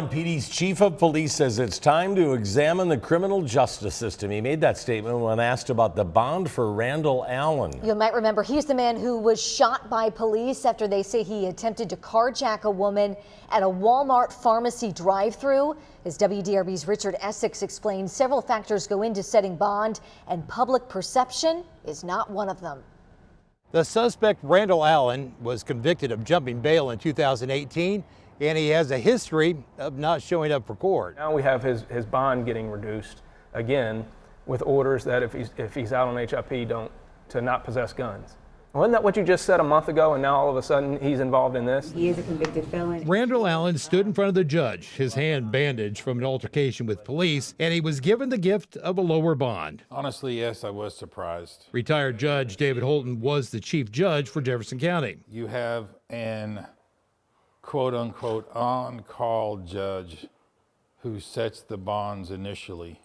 LMPD's chief of police says it's time to examine the criminal justice system. He made that statement when asked about the bond for Randall Allen. You might remember he's the man who was shot by police after they say he attempted to carjack a woman at a Walmart pharmacy drive-thru. As WDRB's Richard Essex explained, several factors go into setting bond, and public perception is not one of them. The suspect, Randall Allen, was convicted of jumping bail in 2018. And he has a history of not showing up for court. Now we have his bond getting reduced again with orders that if he's out on HIP to not possess guns. Wasn't that what you just said a month ago, and now all of a sudden he's involved in this? He is a convicted felon. Randall Allen stood in front of the judge, his hand bandaged from an altercation with police, and he was given the gift of a lower bond. Honestly, yes, I was surprised. Retired Judge David Holton was the chief judge for Jefferson County. You have an quote-unquote on-call judge who sets the bonds initially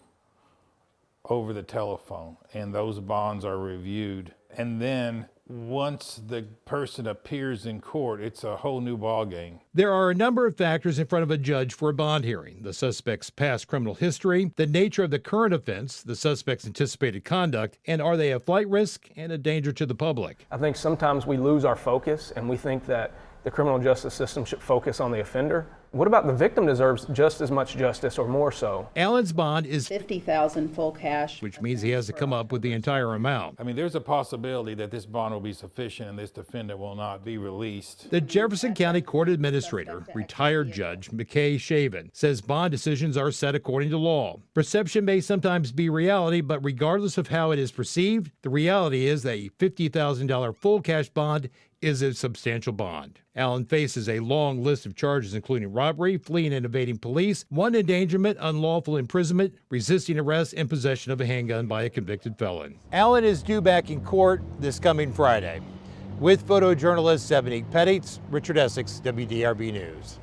over the telephone, and those bonds are reviewed. And then once the person appears in court, it's a whole new ballgame. There are a number of factors in front of a judge for a bond hearing: the suspect's past criminal history, the nature of the current offense, the suspect's anticipated conduct, and are they a flight risk and a danger to the public. I think sometimes we lose our focus and we think that the criminal justice system should focus on the offender. What about the victim deserves just as much justice or more so? Allen's bond is $50,000 full cash, which means he has to come up with the entire amount. I mean, there's a possibility that this bond will be sufficient and this defendant will not be released. The Jefferson County Court Administrator, retired Judge McKay Shaven, says bond decisions are set according to law. Perception may sometimes be reality, but regardless of how it is perceived, the reality is that a $50,000 full cash bond is a substantial bond. Allen faces a long list of charges including robbery, fleeing and evading police, one endangerment, unlawful imprisonment, resisting arrest, and possession of a handgun by a convicted felon. Allen is due back in court this coming Friday. With photojournalist Ebony Pettit, Richard Essex, WDRB News.